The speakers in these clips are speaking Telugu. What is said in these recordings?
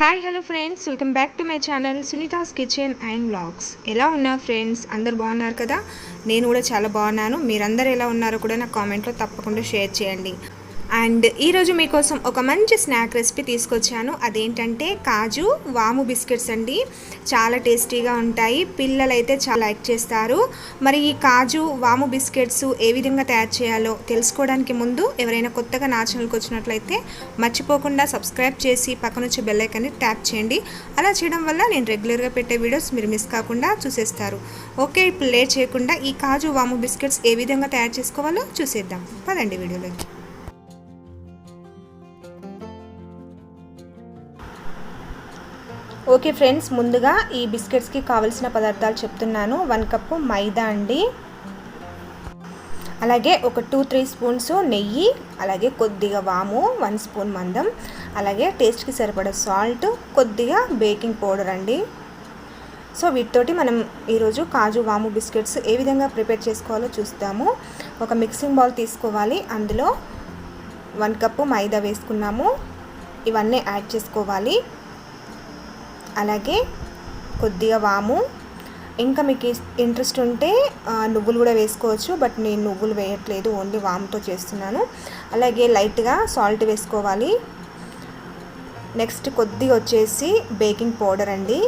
Hi hello friends, welcome back to my channel Sunita's kitchen and vlogs. ఎలా ఉన్నారు ఫ్రెండ్స్? అందరు బాగున్నారు కదా? నేను కూడా చాలా బాగున్నాను. మీరందరూ ఎలా ఉన్నారో కూడా నా కామెంట్లో తప్పకుండా షేర్ చేయండి. అండ్ ఈరోజు మీకోసం ఒక మంచి స్నాక్ రెసిపీ తీసుకొచ్చాను. అదేంటంటే కాజు వాము బిస్కెట్స్ అండి. చాలా టేస్టీగా ఉంటాయి, పిల్లలైతే చాలా లైక్ చేస్తారు. మరి ఈ కాజు వాము బిస్కెట్స్ ఏ విధంగా తయారు చేయాలో తెలుసుకోవడానికి ముందు ఎవరైనా కొత్తగా నా ఛానల్కి వచ్చినట్లయితే మర్చిపోకుండా సబ్స్క్రైబ్ చేసి పక్కన వచ్చే బెల్ ఐకాన్ని ట్యాప్ చేయండి. అలా చేయడం వల్ల నేను రెగ్యులర్గా పెట్టే వీడియోస్ మీరు మిస్ కాకుండా చూసేస్తారు. ఓకే, ఇప్పుడు లేట్ చేయకుండా ఈ కాజు వాము బిస్కెట్స్ ఏ విధంగా తయారు చేసుకోవాలో చూసేద్దాం. పదండి వీడియోలోకి. ఓకే ఫ్రెండ్స్, ముందుగా ఈ బిస్కెట్స్కి కావలసిన పదార్థాలు చెప్తున్నాను. 1 కప్పు మైదా అండి, అలాగే ఒక 2-3 స్పూన్స్ నెయ్యి, అలాగే కొద్దిగా వాము 1 స్పూన్ మందం, అలాగే టేస్ట్కి సరిపడా సాల్ట్, కొద్దిగా బేకింగ్ పౌడర్ అండి. సో వీటితోటి మనం ఈరోజు కాజు వాము బిస్కెట్స్ ఏ విధంగా ప్రిపేర్ చేసుకోవాలో చూస్తాము. ఒక మిక్సింగ్ బౌల్ తీసుకోవాలి, అందులో 1 కప్పు మైదా వేసుకున్నాము. ఇవన్నీ యాడ్ చేసుకోవాలి. అలాగే కొద్దిగా వాము, ఇంకా మీకు ఇంట్రెస్ట్ ఉంటే నువ్వులు కూడా వేసుకోవచ్చు, బట్ నేను నువ్వులు వేయట్లేదు, ఓన్లీ వాముతో చేస్తున్నాను. అలాగే లైట్గా సాల్ట్ వేసుకోవాలి. నెక్స్ట్ కొద్దిగా వచ్చేసి బేకింగ్ పౌడర్ అండి,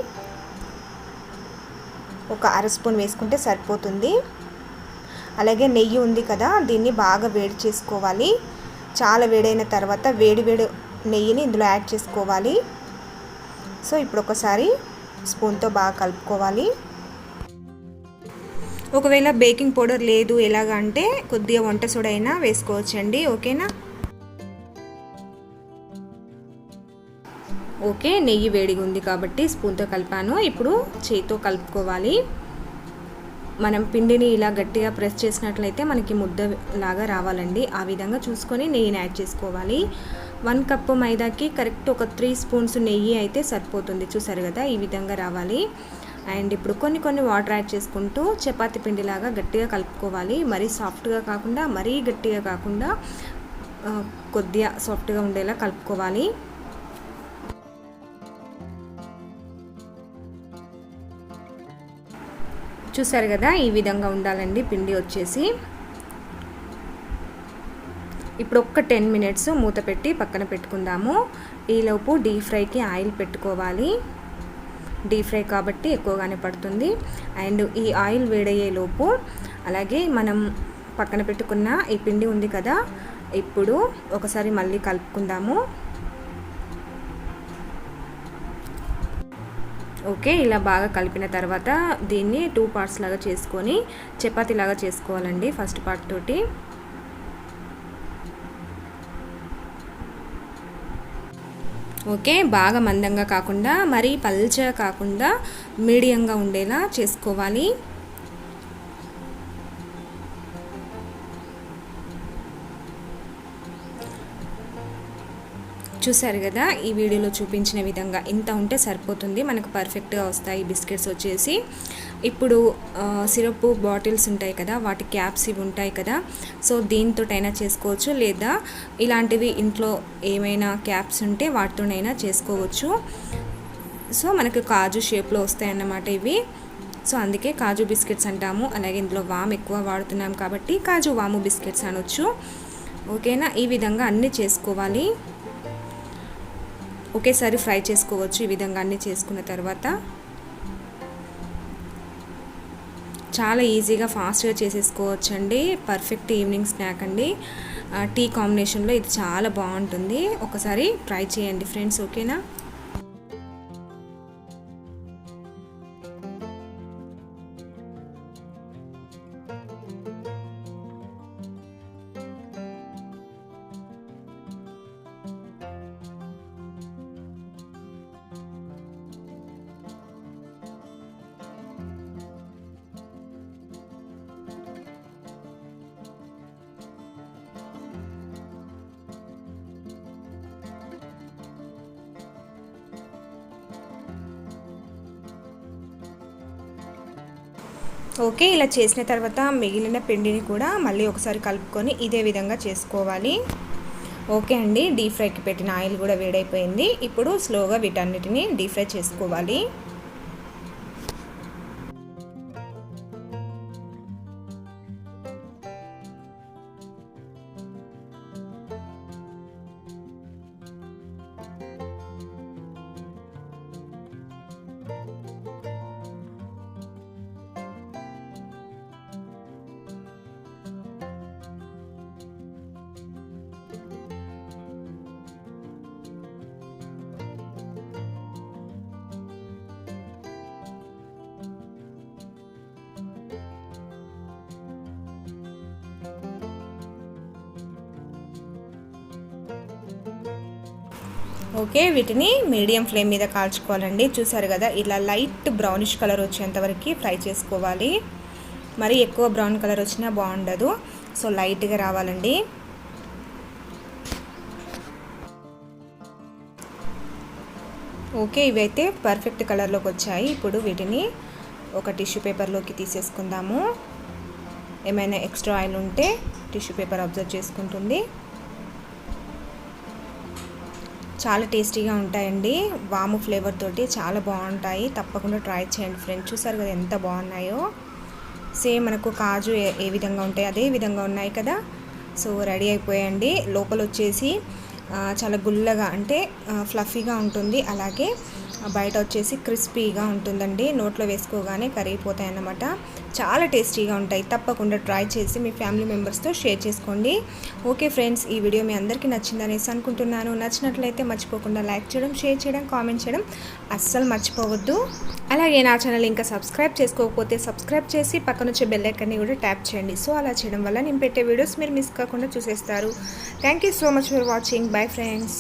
ఒక 1/2 స్పూన్ వేసుకుంటే సరిపోతుంది. అలాగే నెయ్యి ఉంది కదా, దీన్ని బాగా వేడి చేసుకోవాలి. చాలా వేడైన తర్వాత వేడి నెయ్యిని ఇందులో యాడ్ చేసుకోవాలి. సో ఇప్పుడు ఒకసారి స్పూన్తో బాగా కలుపుకోవాలి. ఒకవేళ బేకింగ్ పౌడర్ లేదు ఎలాగా అంటే కొద్దిగా వంట సోడా అయినా వేసుకోవచ్చండి. ఓకేనా? ఓకే, నెయ్యి వేడిగా ఉంది కాబట్టి స్పూన్తో కలిపాను. ఇప్పుడు చేతితో కలుపుకోవాలి. మనం పిండిని ఇలా గట్టిగా ప్రెస్ చేసినట్లయితే మనకి ముద్ద లాగా రావాలండి. ఆ విధంగా చూసుకొని నెయ్యిని యాడ్ చేసుకోవాలి. 1 కప్పు మైదాకి కరెక్ట్ ఒక 3 స్పూన్స్ నెయ్యి అయితే సరిపోతుంది. చూసారు కదా, ఈ విధంగా రావాలి. అండ్ ఇప్పుడు కొన్ని వాటర్ యాడ్ చేసుకుంటూ చపాతీ పిండిలాగా గట్టిగా కలుపుకోవాలి. మరీ సాఫ్ట్గా కాకుండా మరీ గట్టిగా కాకుండా కొద్దిగా సాఫ్ట్గా ఉండేలా కలుపుకోవాలి. చూసారు కదా, ఈ విధంగా ఉండాలండి పిండి వచ్చేసి. ఇప్పుడు ఒక్క 10 మినిట్స్ మూత పెట్టి పక్కన పెట్టుకుందాము. ఈలోపు డీప్ ఫ్రైకి ఆయిల్ పెట్టుకోవాలి. డీప్ ఫ్రై కాబట్టి ఎక్కువగానే పడుతుంది. అండ్ ఈ ఆయిల్ వేడయ్యేలోపు అలాగే మనం పక్కన పెట్టుకున్న ఈ పిండి ఉంది కదా, ఇప్పుడు ఒకసారి మళ్ళీ కలుపుకుందాము. ఓకే, ఇలా బాగా కలిపిన తర్వాత దీన్ని 2 పార్ట్స్ లాగా చేసుకొని చపాతీ లాగా చేసుకోవాలండి. ఫస్ట్ పార్ట్ తోటి ఓకే, బాగా మందంగా కాకుండా మరీ పల్చగా కాకుండా మీడియంగా ఉండేలా చేసుకోవాలి. చూసారు కదా, ఈ వీడియోలో చూపించిన విధంగా ఇంత ఉంటే సరిపోతుంది, మనకు పర్ఫెక్ట్గా వస్తాయి బిస్కెట్స్ వచ్చేసి. ఇప్పుడు సిరప్ బాటిల్స్ ఉంటాయి కదా, వాటి క్యాప్స్ ఇవి ఉంటాయి కదా, సో దీంతోటైనా చేసుకోవచ్చు, లేదా ఇలాంటివి ఇంట్లో ఏమైనా క్యాప్స్ ఉంటే వాటితోనైనా చేసుకోవచ్చు. సో మనకు కాజు షేప్లో వస్తాయి అన్నమాట ఇవి. సో అందుకే కాజు బిస్కెట్స్ అంటాము. అలాగే ఇందులో వాము ఎక్కువ వాడుతున్నాం కాబట్టి కాజు వాము బిస్కెట్స్ అనొచ్చు. ఓకేనా? ఈ విధంగా అన్నీ చేసుకోవాలి. ఒకేసారి ఫ్రై చేసుకోవచ్చు. ఈ విధంగా అన్నీ చేసుకున్న తర్వాత చాలా ఈజీగా ఫాస్ట్గా చేసేసుకోవచ్చు అండి. పర్ఫెక్ట్ ఈవినింగ్ స్నాక్ అండి. టీ కాంబినేషన్లో ఇది చాలా బాగుంటుంది. ఒకసారి ట్రై చేయండి ఫ్రెండ్స్. ఓకేనా? ఓకే, ఇలా చేసిన తర్వాత మిగిలిన పిండిని కూడా మళ్ళీ ఒకసారి కలుపుకొని ఇదే విధంగా చేసుకోవాలి. ఓకే అండి, డీప్ ఫ్రైకి పెట్టిన ఆయిల్ కూడా వేడైపోయింది. ఇప్పుడు స్లోగా వీటన్నిటిని డీప్ ఫ్రై చేసుకోవాలి. ఓకే, వీటిని మీడియం ఫ్లేమ్ మీద కాల్చుకోవాలండి. చూసారు కదా, ఇలా లైట్ బ్రౌనిష్ కలర్ వచ్చేంతవరకు ఫ్రై చేసుకోవాలి. మరి ఎక్కువ బ్రౌన్ కలర్ వచ్చినా బాగుండదు, సో లైట్గా రావాలండి. ఓకే, ఇవైతే పర్ఫెక్ట్ కలర్లోకి వచ్చాయి. ఇప్పుడు వీటిని ఒక టిష్యూ పేపర్లోకి తీసేసుకుందాము. ఏమైనా ఎక్స్ట్రా ఆయిల్ ఉంటే టిష్యూ పేపర్ అబ్జర్వ్ చేసుకుంటుంది. చాలా టేస్టీగా ఉంటాయండి, వాము ఫ్లేవర్ తోటి చాలా బాగుంటాయి. తప్పకుండా ట్రై చేయండి ఫ్రెండ్స్. చూసారు కదా ఎంత బాగున్నాయో. సేమ్ మనకు కాజు ఏ విధంగా ఉంటాయి అదే విధంగా ఉన్నాయి కదా. సో రెడీ అయిపోయాయండి. లోపల వచ్చేసి చాలా గుల్లగా అంటే ఫ్లఫీగా ఉంటుంది, అలాగే బయట వచ్చేసి క్రిస్పీగా ఉంటుందండి. నోట్లో వేసుకోగానే కరిగిపోతాయి అన్నమాట. చాలా టేస్టీగా ఉంటాయి. తప్పకుండా ట్రై చేసి మీ ఫ్యామిలీ మెంబర్స్తో షేర్ చేసుకోండి. ఓకే ఫ్రెండ్స్, ఈ వీడియో మీ అందరికీ నచ్చిందనేసి అనుకుంటున్నాను. నచ్చినట్లయితే మర్చిపోకుండా లైక్ చేయడం, షేర్ చేయడం, కామెంట్ చేయడం అస్సలు మర్చిపోవద్దు. అలాగే నా ఛానల్ ఇంకా సబ్స్క్రైబ్ చేసుకోకపోతే సబ్స్క్రైబ్ చేసి పక్కన వచ్చే బెల్ ఐకాన్ని కూడా ట్యాప్ చేయండి. సో అలా చేయడం వల్ల నేను పెట్టే వీడియోస్ మీరు మిస్ కాకుండా చూసేస్తారు. Thank you so much for watching. Bye friends.